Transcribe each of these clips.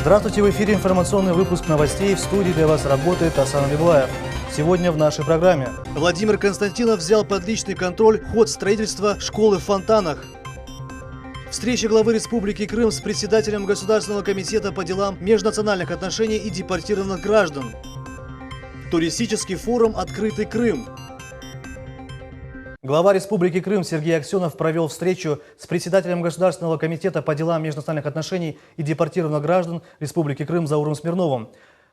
Здравствуйте, в эфире информационный выпуск новостей. В студии для вас работает Асан Левлаев. Сегодня в нашей программе. Владимир Константинов взял под личный контроль ход строительства школы в Фонтанах. Встреча главы Республики Крым с председателем Государственного комитета по делам межнациональных отношений и депортированных граждан. Туристический форум «Открытый Крым». Глава Республики Крым Сергей Аксенов провел встречу с председателем Государственного комитета по делам межнациональных отношений и депортированных граждан Республики Крым Зауром Смирновым.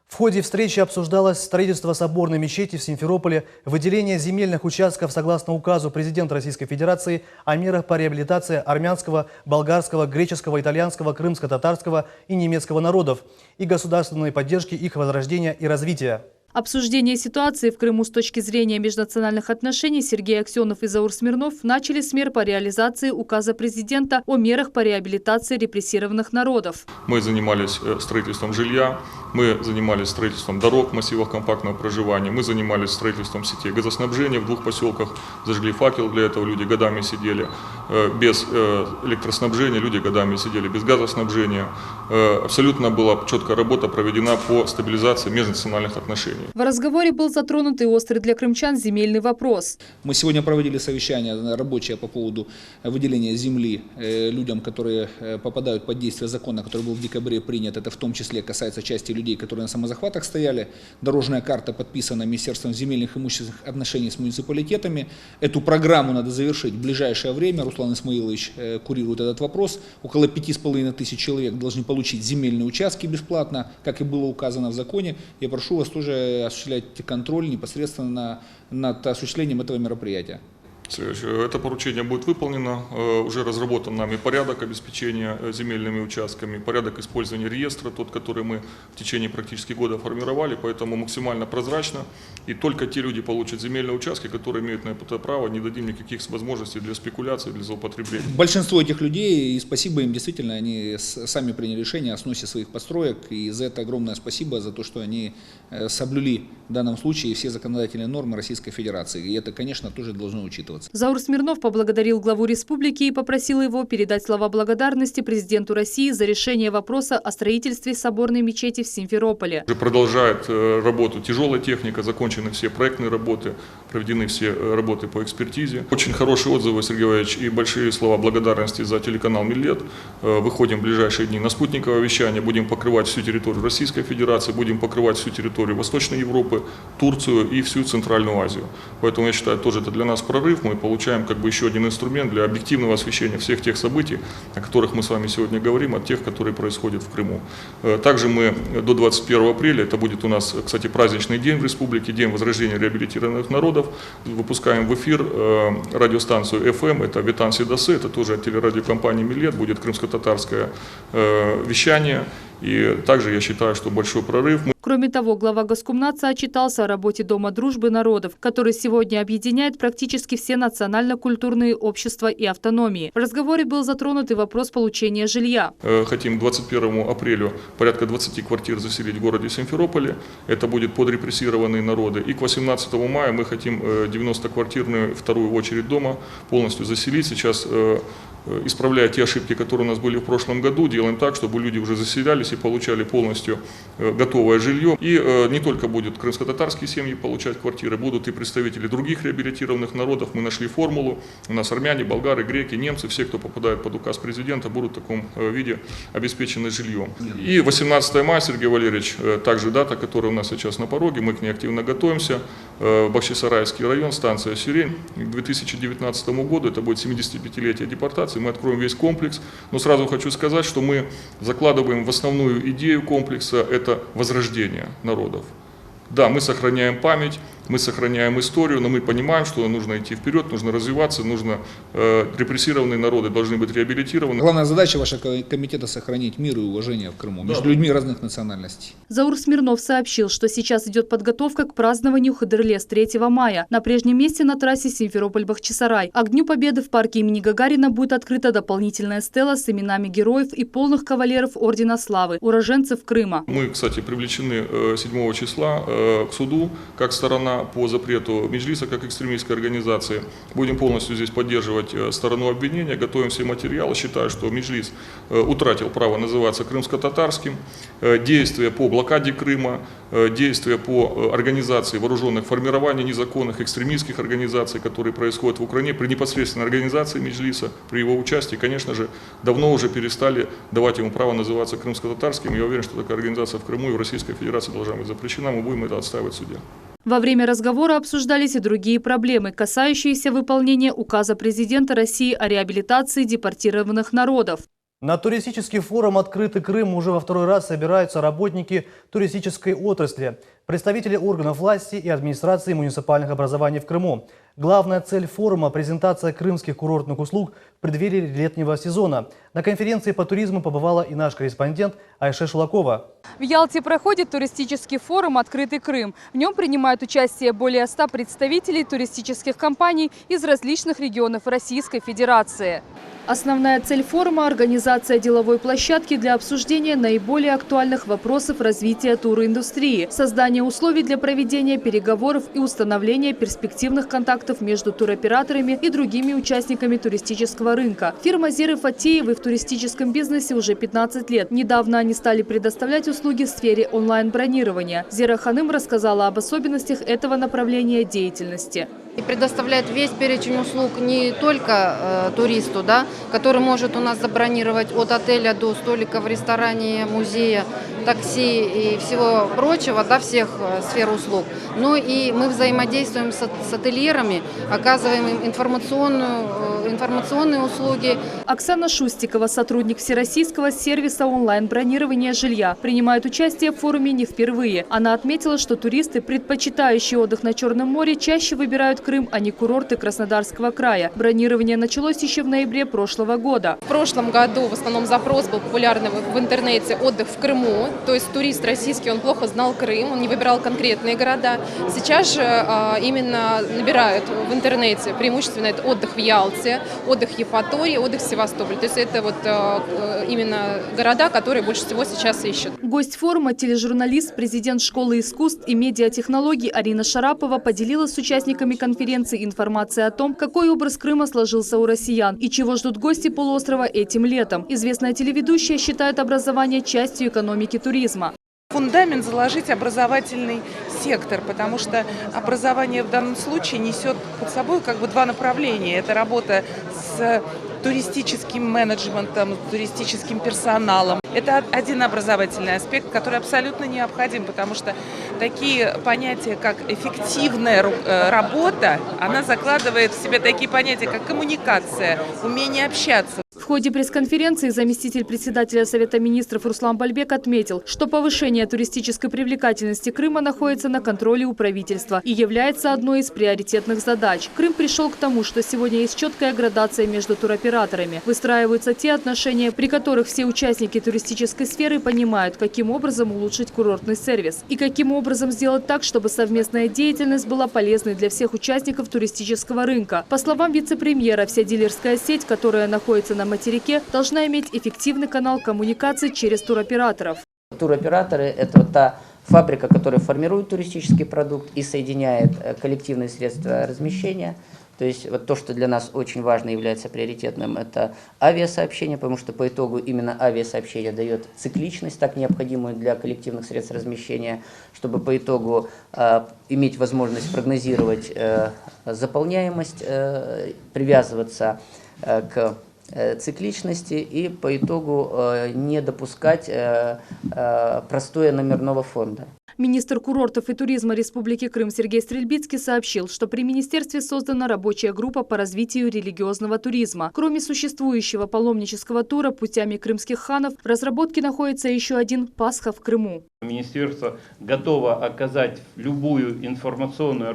В ходе встречи обсуждалось строительство соборной мечети в Симферополе, выделение земельных участков согласно указу президента Российской Федерации о мерах по реабилитации армянского, болгарского, греческого, итальянского, крымско-татарского и немецкого народов и государственной поддержки их возрождения и развития. Обсуждение ситуации в Крыму с точки зрения межнациональных отношений Сергей Аксенов и Заур Смирнов начали с мер по реализации указа президента о мерах по реабилитации репрессированных народов. Мы занимались строительством жилья, мы занимались строительством дорог в массивах компактного проживания, мы занимались строительством сетей газоснабжения в 2 поселках, зажгли факел, для этого люди годами сидели без электроснабжения, люди годами сидели без газоснабжения. Абсолютно была четкая работа проведена по стабилизации межнациональных отношений. В разговоре был затронут и острый для крымчан земельный вопрос. Мы сегодня проводили совещание рабочее по поводу выделения земли людям, которые попадают под действие закона, который был в декабре принят. Это в том числе касается части людей, которые на самозахватах стояли. Дорожная карта подписана Министерством земельных и имущественных отношений с муниципалитетами. Эту программу надо завершить в ближайшее время. Руслан Исмаилович курирует этот вопрос. Около 5500 человек должны получить земельные участки бесплатно, как и было указано в законе. Я прошу вас тоже осуществлять контроль непосредственно над осуществлением этого мероприятия. Это поручение будет выполнено. Уже разработан нами порядок обеспечения земельными участками, порядок использования реестра, тот, который мы в течение практически года формировали, поэтому максимально прозрачно. И только те люди получат земельные участки, которые имеют на это право, не дадим никаких возможностей для спекуляции, для злоупотребления. Большинство этих людей, и спасибо им, действительно, они сами приняли решение о сносе своих построек, и за это огромное спасибо, за то, что они соблюли в данном случае все законодательные нормы Российской Федерации. И это, конечно, тоже должно учитываться. Заур Смирнов поблагодарил главу республики и попросил его передать слова благодарности президенту России за решение вопроса о строительстве соборной мечети в Симферополе. Продолжает работу тяжелая техника, закончены все проектные работы, проведены все работы по экспертизе. Очень хорошие отзывы, Сергей Иванович, и большие слова благодарности за телеканал «Миллет». Выходим в ближайшие дни на спутниковое вещание, будем покрывать всю территорию Российской Федерации, будем покрывать всю территорию Восточной Европы, Турцию и всю Центральную Азию. Поэтому я считаю, тоже это для нас прорыв. Мы получаем еще один инструмент для объективного освещения всех тех событий, о которых мы с вами сегодня говорим, от тех, которые происходят в Крыму. Также мы до 21 апреля, это будет у нас, кстати, праздничный день в республике, День возрождения реабилитированных народов, выпускаем в эфир радиостанцию FM, это Ветан Седасы, это тоже от телерадиокомпании «Миллет», будет крымско-татарское вещание. И также я считаю, что большой прорыв. Кроме того, глава Госкомнадса отчитался о работе Дома дружбы народов, который сегодня объединяет практически все национально-культурные общества и автономии. В разговоре был затронут и вопрос получения жилья. Хотим к 21 апреля порядка 20 квартир заселить в городе Симферополе. Это будет под репрессированные народы. И к 18 мая мы хотим 90-квартирную вторую очередь дома полностью заселить. Сейчас, исправляя те ошибки, которые у нас были в прошлом году, делаем так, чтобы люди уже заселялись и получали полностью готовое жилье. И не только будут крымско-татарские семьи получать квартиры, будут и представители других реабилитированных народов. Мы нашли формулу. У нас армяне, болгары, греки, немцы, все, кто попадает под указ президента, будут в таком виде обеспечены жильем. И 18 мая, Сергей Валерьевич, также дата, которая у нас сейчас на пороге, мы к ней активно готовимся. Бахчисарайский район, станция Сирень. К 2019 году, это будет 75-летие депортации, мы откроем весь комплекс. Но сразу хочу сказать, что мы закладываем в основную идею комплекса – это возрождение народов. Да, мы сохраняем память, мы сохраняем историю, но мы понимаем, что нужно идти вперед, нужно развиваться, репрессированные народы должны быть реабилитированы. Главная задача вашего комитета – сохранить мир и уважение в Крыму между людьми разных национальностей. Заур Смирнов сообщил, что сейчас идет подготовка к празднованию Хыдырлес 3 мая. На прежнем месте на трассе Симферополь-Бахчисарай. А к Дню Победы в парке имени Гагарина будет открыта дополнительная стела с именами героев и полных кавалеров Ордена Славы, уроженцев Крыма. Мы, кстати, привлечены 7 числа к суду как сторона по запрету Меджлиса как экстремистской организации. Будем полностью здесь поддерживать сторону обвинения, готовим все материалы. Считаю, что Меджлис утратил право называться крымско-татарским. Действия по блокаде Крыма, действия по организации вооруженных формирований, незаконных экстремистских организаций, которые происходят в Украине, при непосредственной организации Меджлиса, при его участии, конечно же, давно уже перестали давать ему право называться крымско-татарским. Я уверен, что такая организация в Крыму и в Российской Федерации должна быть запрещена. Мы будем это отстаивать в суде. Во время разговора обсуждались и другие проблемы, касающиеся выполнения указа президента России о реабилитации депортированных народов. На туристический форум «Открытый Крым» уже во второй раз собираются работники туристической отрасли, представители органов власти и администрации муниципальных образований в Крыму. Главная цель форума – презентация крымских курортных услуг в преддверии летнего сезона. На конференции по туризму побывала и наш корреспондент Айше Шулакова. В Ялте проходит туристический форум «Открытый Крым». В нем принимают участие более 100 представителей туристических компаний из различных регионов Российской Федерации. Основная цель форума – организация деловой площадки для обсуждения наиболее актуальных вопросов развития туриндустрии, создание условий для проведения переговоров и установления перспективных контактов между туроператорами и другими участниками туристического рынка. Фирма Зиры Фатеевой в туристическом бизнесе уже 15 лет. Недавно они стали предоставлять услуги в сфере онлайн-бронирования. Зира Ханым рассказала об особенностях этого направления деятельности. И предоставляет весь перечень услуг не только туристу, который может у нас забронировать от отеля до столика в ресторане, музея, такси и всего прочего, всех сфер услуг. Но и мы взаимодействуем с ательерами, оказываем им информационные услуги. Оксана Шустикова, сотрудник Всероссийского сервиса онлайн-бронирования жилья, принимает участие в форуме не впервые. Она отметила, что туристы, предпочитающие отдых на Черном море, чаще выбирают Крым, а не курорты Краснодарского края. Бронирование началось еще в ноябре прошлого года. В прошлом году в основном запрос был популярный в интернете «Отдых в Крыму». То есть турист российский, он плохо знал Крым, он не выбирал конкретные города. Сейчас же именно набирают в интернете преимущественно это отдых в Ялте, отдых в Евпатории, отдых в Севастополе. То есть это вот именно города, которые больше всего сейчас ищут. Гость форума, тележурналист, президент школы искусств и медиатехнологий Арина Шарапова поделилась с участниками конференции информацией о том, какой образ Крыма сложился у россиян и чего ждут гости полуострова этим летом. Известная телеведущая считает образование частью экономики туризма. Фундамент заложить образовательный сектор, потому что образование в данном случае несет под собой два направления. Это работа с туристическим менеджментом, туристическим персоналом. Это один образовательный аспект, который абсолютно необходим, потому что такие понятия, как эффективная работа, она закладывает в себя такие понятия, как коммуникация, умение общаться. В ходе пресс-конференции заместитель председателя Совета министров Руслан Бальбек отметил, что повышение туристической привлекательности Крыма находится на контроле у правительства и является одной из приоритетных задач. Крым пришел к тому, что сегодня есть четкая градация между туроператорами. Выстраиваются те отношения, при которых все участники туристической сферы понимают, каким образом улучшить курортный сервис и каким образом сделать так, чтобы совместная деятельность была полезной для всех участников туристического рынка. По словам вице-премьера, вся дилерская сеть, которая находится на материке, должна иметь эффективный канал коммуникации через туроператоров. Туроператоры – это та фабрика, которая формирует туристический продукт и соединяет коллективные средства размещения. То есть то, что для нас очень важно, является приоритетным, это авиасообщение, потому что по итогу именно авиасообщение дает цикличность, так необходимую для коллективных средств размещения, чтобы по итогу иметь возможность прогнозировать заполняемость, привязываться к цикличности и по итогу не допускать простоя номерного фонда. Министр курортов и туризма Республики Крым Сергей Стрельбицкий сообщил, что при министерстве создана рабочая группа по развитию религиозного туризма. Кроме существующего паломнического тура путями крымских ханов, в разработке находится еще один «Пасха в Крыму». Министерство готово оказать любую информационную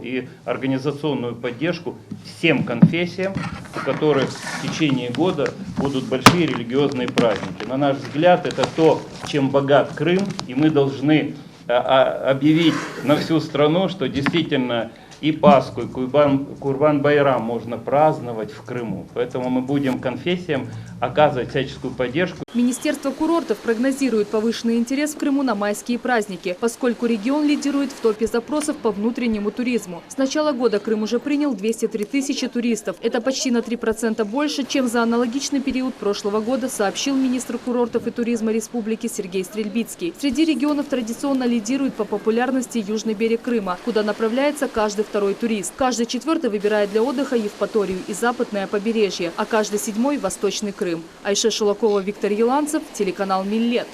и организационную поддержку всем конфессиям, у которых в течение года будут большие религиозные праздники. На наш взгляд, это то, чем богат Крым, и мы должны объявить на всю страну, что действительно и Пасху, и Курбан-Байрам можно праздновать в Крыму. Поэтому мы будем конфессиям оказывать всяческую поддержку. Министерство курортов прогнозирует повышенный интерес в Крыму на майские праздники, поскольку регион лидирует в топе запросов по внутреннему туризму. С начала года Крым уже принял 203 тысячи туристов. Это почти на 3% больше, чем за аналогичный период прошлого года, сообщил министр курортов и туризма республики Сергей Стрельбицкий. Среди регионов традиционно лидирует по популярности южный берег Крыма, куда направляется каждый второй турист. Каждый четвертый выбирает для отдыха Евпаторию и западное побережье, а каждый седьмой – Восточный Крым. Айше Шулакова, Виктор Еланцев, телеканал Миллет.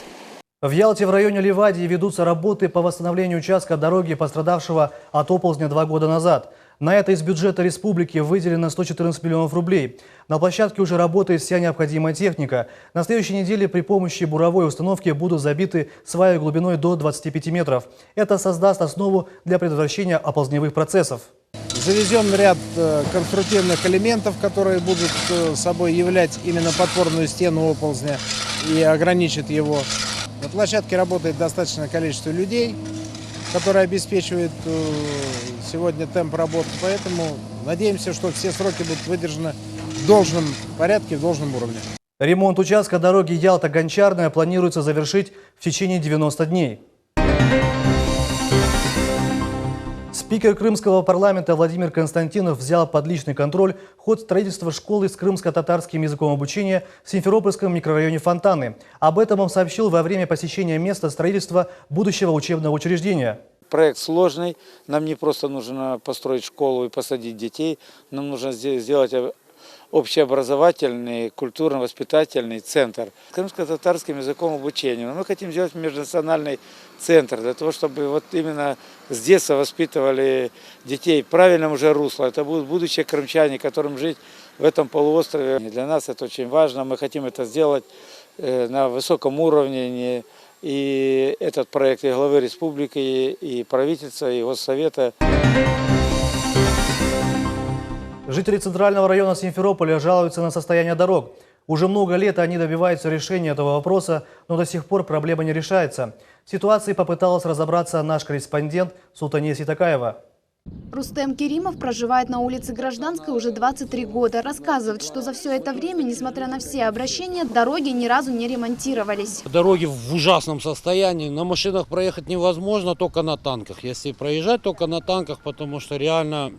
В Ялте в районе Ливадии ведутся работы по восстановлению участка дороги, пострадавшего от оползня 2 года назад. На это из бюджета республики выделено 114 миллионов рублей. На площадке уже работает вся необходимая техника. На следующей неделе при помощи буровой установки будут забиты сваи глубиной до 25 метров. Это создаст основу для предотвращения оползневых процессов. Завезен ряд конструктивных элементов, которые будут собой являть именно подпорную стену оползня и ограничат его. На площадке работает достаточное количество людей, которые обеспечивают сегодня темп работы. Поэтому надеемся, что все сроки будут выдержаны в должном порядке, в должном уровне. Ремонт участка дороги Ялта-Гончарная планируется завершить в течение 90 дней. Спикер Крымского парламента Владимир Константинов взял под личный контроль ход строительства школы с крымско-татарским языком обучения в Симферопольском микрорайоне Фонтаны. Об этом он сообщил во время посещения места строительства будущего учебного учреждения. Проект сложный. Нам не просто нужно построить школу и посадить детей. Нам нужно сделать общеобразовательный, культурно-воспитательный центр с крымско-татарским языком обучения. Но мы хотим сделать межнациональный центр для того, чтобы вот именно с детства воспитывали детей в правильном уже русле. Это будут будущие крымчане, которым жить в этом полуострове. Для нас это очень важно. Мы хотим это сделать на высоком уровне. И этот проект и главы республики, и правительства, и Госсовета. Жители Центрального района Симферополя жалуются на состояние дорог. Уже много лет они добиваются решения этого вопроса, но до сих пор проблема не решается. В ситуации попыталась разобраться наш корреспондент Султания Ситакаева. Рустем Керимов проживает на улице Гражданской уже 23 года. Рассказывает, что за все это время, несмотря на все обращения, дороги ни разу не ремонтировались. Дороги в ужасном состоянии. На машинах проехать невозможно, только на танках. Если проезжать, только на танках, потому что реально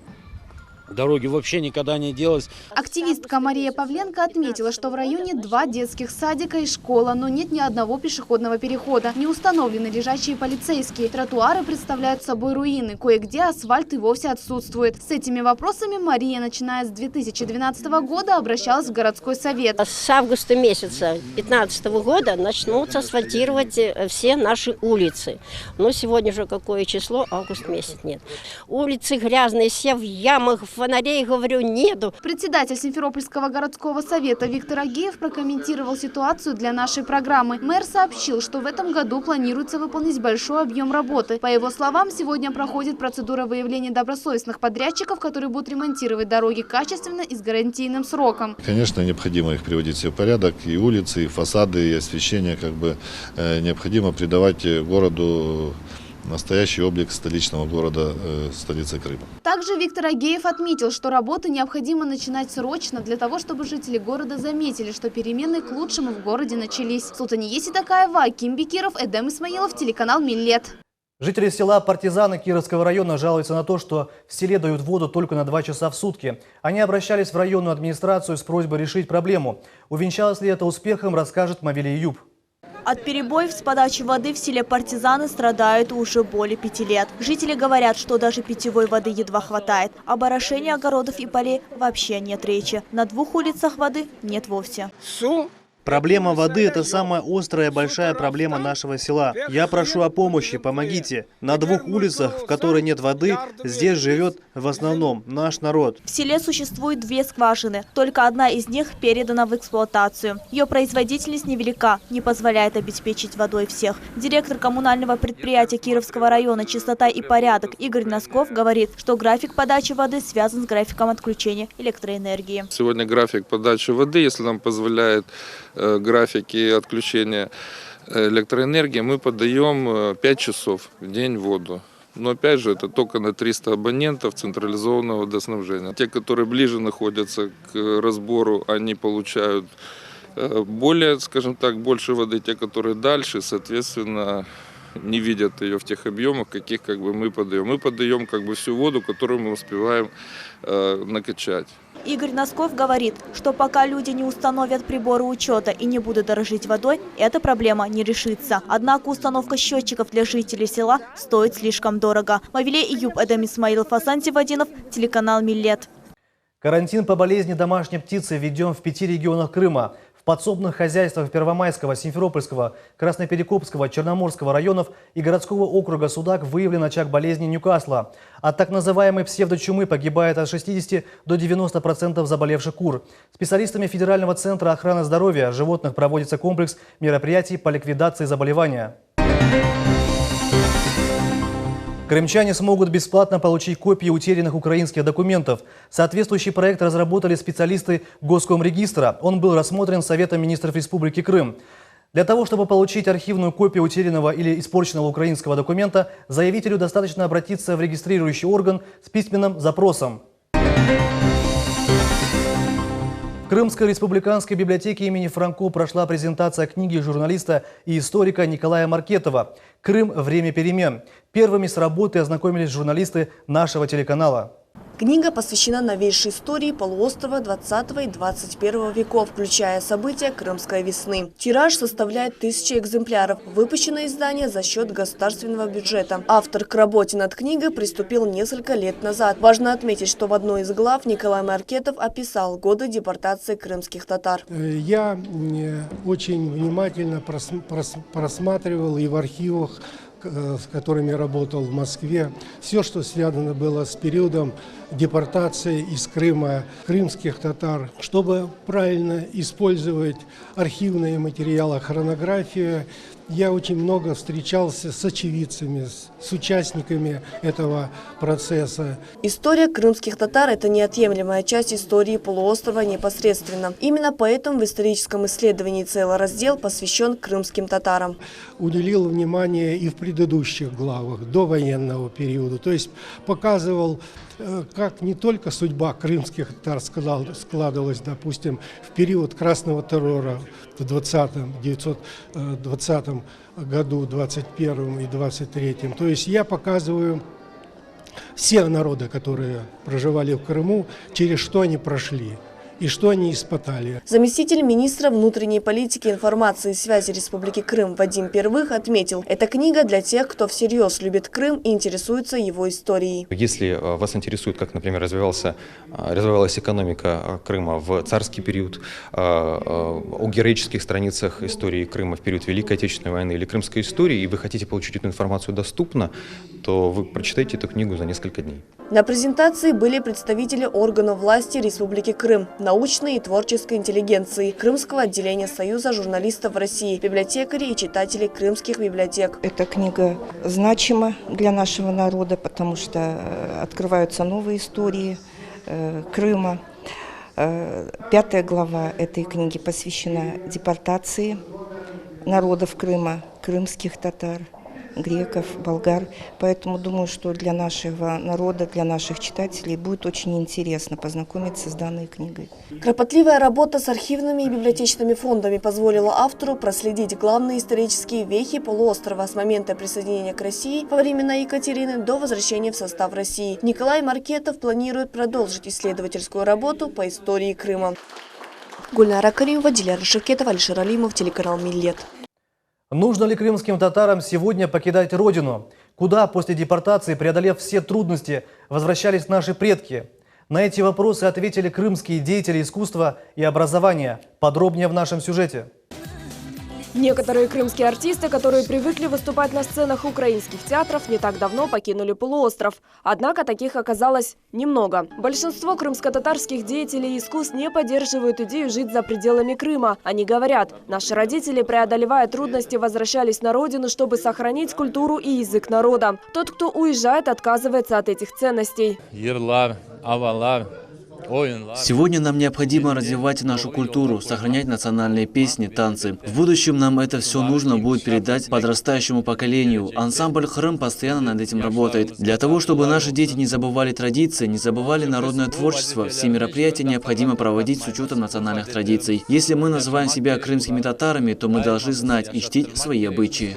дороги вообще никогда не делались. Активистка Мария Павленко отметила, что в районе 2 детских садика и школа, но нет ни одного пешеходного перехода. Не установлены лежачие полицейские. Тротуары представляют собой руины. Кое-где асфальт и вовсе отсутствует. С этими вопросами Мария, начиная с 2012 года, обращалась в городской совет. С августа месяца 2015 года начнутся асфальтировать все наши улицы. Но сегодня же какое число? Август месяц нет. Улицы грязные, все в ямах, фонарей, говорю, нету. Председатель Симферопольского городского совета Виктор Агеев прокомментировал ситуацию для нашей программы. Мэр сообщил, что в этом году планируется выполнить большой объем работы. По его словам, сегодня проходит процедура выявления добросовестных подрядчиков, которые будут ремонтировать дороги качественно и с гарантийным сроком. Конечно, необходимо их приводить все в порядок, и улицы, и фасады, и освещение, необходимо придавать городу настоящий облик столичного города, столицы Крыма. Также Виктор Агеев отметил, что работы необходимо начинать срочно для того, чтобы жители города заметили, что перемены к лучшему в городе начались. Султания Ситакаева, Аким Бекиров, Эдем Исмаилов, телеканал Миллет. Жители села Партизаны Кировского района жалуются на то, что в селе дают воду только на 2 часа в сутки. Они обращались в районную администрацию с просьбой решить проблему. Увенчалось ли это успехом, расскажет Мавилий Юб. От перебоев с подачей воды в селе Партизаны страдают уже более 5 лет. Жители говорят, что даже питьевой воды едва хватает. Об орошении огородов и полей вообще нет речи. На 2 улицах воды нет вовсе. Проблема воды – это самая острая и большая проблема нашего села. Я прошу о помощи, помогите. На 2 улицах, в которой нет воды, здесь живет в основном наш народ. В селе существует 2 скважины. Только одна из них передана в эксплуатацию. Ее производительность невелика, не позволяет обеспечить водой всех. Директор коммунального предприятия Кировского района «Чистота и порядок» Игорь Носков говорит, что график подачи воды связан с графиком отключения электроэнергии. Сегодня график подачи воды, если нам позволяет графики отключения электроэнергии, мы подаем 5 часов в день воду. Но опять же, это только на 300 абонентов централизованного водоснабжения. Те, которые ближе находятся к разбору, они получают Более, скажем так, больше воды те, которые дальше, соответственно, не видят ее в тех объемах, каких как бы мы подаем. Мы подаем как бы всю воду, которую мы успеваем накачать. Игорь Носков говорит, что пока люди не установят приборы учета и не будут дорожить водой, эта проблема не решится. Однако установка счетчиков для жителей села стоит слишком дорого. Мавиле Июб, Эдем Исмаилов, Асан Тивадинов, телеканал Миллет. Карантин по болезни домашней птицы введен в 5 регионах Крыма. В подсобных хозяйствах Первомайского, Симферопольского, Красноперекопского, Черноморского районов и городского округа Судак выявлен очаг болезни Ньюкасла. От так называемой псевдочумы погибает от 60 до 90% заболевших кур. Специалистами Федерального центра охраны здоровья животных проводится комплекс мероприятий по ликвидации заболевания. Крымчане смогут бесплатно получить копии утерянных украинских документов. Соответствующий проект разработали специалисты Госкомрегистра. Он был рассмотрен Советом министров Республики Крым. Для того, чтобы получить архивную копию утерянного или испорченного украинского документа, заявителю достаточно обратиться в регистрирующий орган с письменным запросом. В Крымской республиканской библиотеке имени Франко прошла презентация книги журналиста и историка Николая Маркетова «Крым. Время перемен». Первыми с работой ознакомились журналисты нашего телеканала. Книга посвящена новейшей истории полуострова 20 и 21 веков, включая события Крымской весны. Тираж составляет 1000 экземпляров. Выпущено издание за счет государственного бюджета. Автор к работе над книгой приступил несколько лет назад. Важно отметить, что в одной из глав Николай Маркетов описал годы депортации крымских татар. Я очень внимательно просматривал и в архивах, с которыми работал в Москве, все, что связано было с периодом депортации из Крыма крымских татар, чтобы правильно использовать архивные материалы, хронографию. Я очень много встречался с очевидцами, с участниками этого процесса. История крымских татар – это неотъемлемая часть истории полуострова непосредственно. Именно поэтому в историческом исследовании целый раздел посвящен крымским татарам. Уделил внимание и в предыдущих главах, до военного периода. То есть показывал, как не только судьба крымских татар складывалась, допустим, в период красного террора в 1920 году, 21 и 23. То есть я показываю все народы, которые проживали в Крыму, через что они прошли и что они испытали. Заместитель министра внутренней политики, информации и связи Республики Крым Вадим Первых отметил, эта книга для тех, кто всерьез любит Крым и интересуется его историей. Если вас интересует, как, например, развивалась экономика Крыма в царский период, о героических страницах истории Крыма в период Великой Отечественной войны или крымской истории, и вы хотите получить эту информацию доступно, то вы прочитайте эту книгу за несколько дней. На презентации были представители органов власти Республики Крым, научной и творческой интеллигенции, Крымского отделения Союза журналистов России, библиотекари и читатели крымских библиотек. Эта книга значима для нашего народа, потому что открываются новые истории Крыма. 5-я глава этой книги посвящена депортации народов Крыма, крымских татар, греков, болгар. Поэтому думаю, что для нашего народа, для наших читателей будет очень интересно познакомиться с данной книгой. Кропотливая работа с архивными и библиотечными фондами позволила автору проследить главные исторические вехи полуострова с момента присоединения к России во времена Екатерины до возвращения в состав России. Николай Маркетов планирует продолжить исследовательскую работу по истории Крыма. Гульнара Каримова, Диляра Шакетова, Алишер Алимов, телеканал Миллет. Нужно ли крымским татарам сегодня покидать родину? Куда после депортации, преодолев все трудности, возвращались наши предки? На эти вопросы ответили крымские деятели искусства и образования. Подробнее в нашем сюжете. Некоторые крымские артисты, которые привыкли выступать на сценах украинских театров, не так давно покинули полуостров. Однако таких оказалось немного. Большинство крымско-татарских деятелей искусств не поддерживают идею жить за пределами Крыма. Они говорят, наши родители, преодолевая трудности, возвращались на родину, чтобы сохранить культуру и язык народа. Тот, кто уезжает, отказывается от этих ценностей. Йырлар, авалар, Сегодня нам необходимо развивать нашу культуру, сохранять национальные песни, танцы. В будущем нам это все нужно будет передать подрастающему поколению. Ансамбль «Крым» постоянно над этим работает. Для того, чтобы наши дети не забывали традиции, не забывали народное творчество, все мероприятия необходимо проводить с учетом национальных традиций. Если мы называем себя крымскими татарами, то мы должны знать и чтить свои обычаи.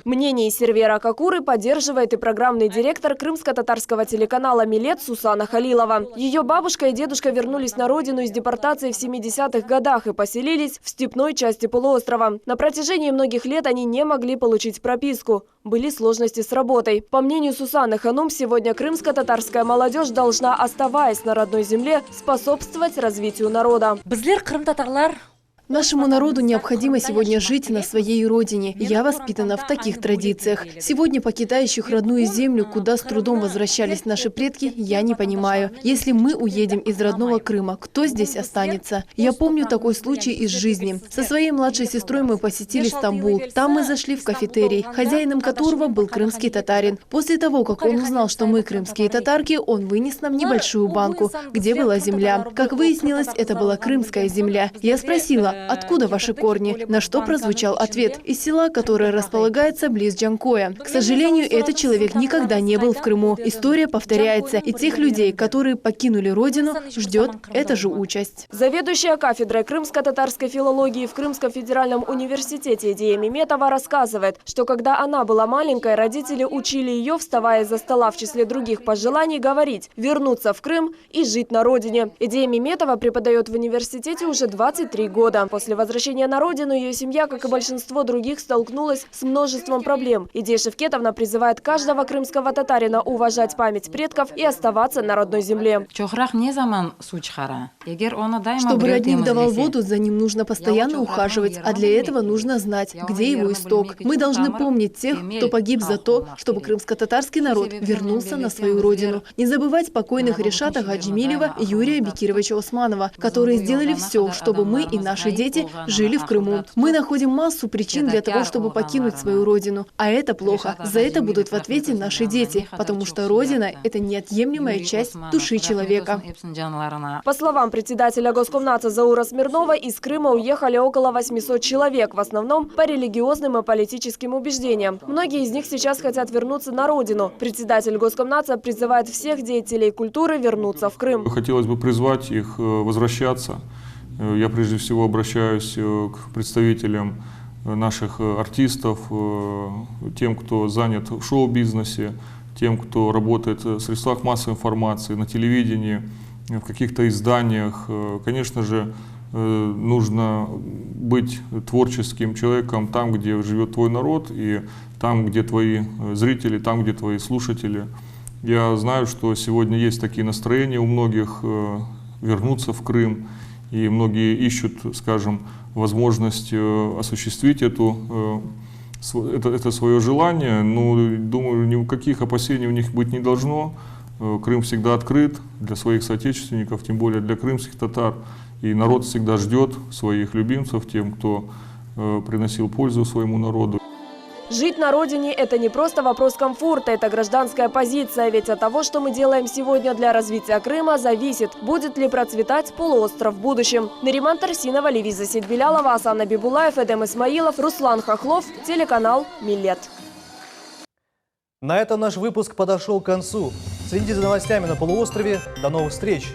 Мнение Сервера Акакуры поддерживает и программный директор крымско-татарского телеканала «Милет» Сусана Халилова. Ее бабушка и дедушка вернулись на родину из депортации в 70-х годах и поселились в степной части полуострова. На протяжении многих лет они не могли получить прописку. Были сложности с работой. По мнению Сусаны Ханум, сегодня крымско-татарская молодежь должна, оставаясь на родной земле, способствовать развитию народа. Нашему народу необходимо сегодня жить на своей родине. Я воспитана в таких традициях. Сегодня покидающих родную землю, куда с трудом возвращались наши предки, я не понимаю. Если мы уедем из родного Крыма, кто здесь останется? Я помню такой случай из жизни. Со своей младшей сестрой мы посетили Стамбул. Там мы зашли в кафетерий, хозяином которого был крымский татарин. После того, как он узнал, что мы крымские татарки, он вынес нам небольшую банку, где была земля. Как выяснилось, это была крымская земля. Я спросила: «Откуда ваши корни?» На что прозвучал ответ: из села, которое располагается близ Джанкоя. К сожалению, этот человек никогда не был в Крыму. История повторяется, и тех людей, которые покинули родину, ждет эта же участь. Заведующая кафедрой крымско-татарской филологии в Крымском федеральном университете Идея Меметова рассказывает, что когда она была маленькой, родители учили ее, вставая из-за стола в числе других пожеланий, говорить: вернуться в Крым и жить на родине. Идея Меметова преподает в университете уже 23 года. После возвращения на родину ее семья, как и большинство других, столкнулась с множеством проблем. Идея Шевкетовна призывает каждого крымского татарина уважать память предков и оставаться на родной земле. Чтобы родник давал воду, за ним нужно постоянно ухаживать, а для этого нужно знать, где его исток. Мы должны помнить тех, кто погиб за то, чтобы крымско-татарский народ вернулся на свою родину. Не забывать покойных Решата Гаджимилева и Юрия Бекировича Османова, которые сделали все, чтобы мы и наши дети жили в Крыму. Мы находим массу причин для того, чтобы покинуть свою родину. А это плохо. За это будут в ответе наши дети, потому что родина – это неотъемлемая часть души человека. По словам председателя Госкомнатса Заура Смирнова, из Крыма уехали около 800 человек, в основном по религиозным и политическим убеждениям. Многие из них сейчас хотят вернуться на родину. Председатель Госкомнатса призывает всех деятелей культуры вернуться в Крым. Хотелось бы призвать их возвращаться. Я прежде всего обращаюсь к представителям наших артистов, тем, кто занят в шоу-бизнесе, тем, кто работает в средствах массовой информации, на телевидении, в каких-то изданиях. Конечно же, нужно быть творческим человеком там, где живет твой народ, и там, где твои зрители, там, где твои слушатели. Я знаю, что сегодня есть такие настроения у многих вернуться в Крым. И многие ищут, скажем, возможность осуществить это свое желание. Но, думаю, никаких опасений у них быть не должно. Крым всегда открыт для своих соотечественников, тем более для крымских татар. И народ всегда ждет своих любимцев, тем, кто приносил пользу своему народу. Жить на родине – это не просто вопрос комфорта, это гражданская позиция. Ведь от того, что мы делаем сегодня для развития Крыма, зависит, будет ли процветать полуостров в будущем. Нариман Тарсинова, Левиза Сидбелялова, Асан Абибулаев, Эдем Исмаилов, Руслан Хохлов, телеканал «Милет». На этом наш выпуск подошел к концу. Следите за новостями на полуострове. До новых встреч!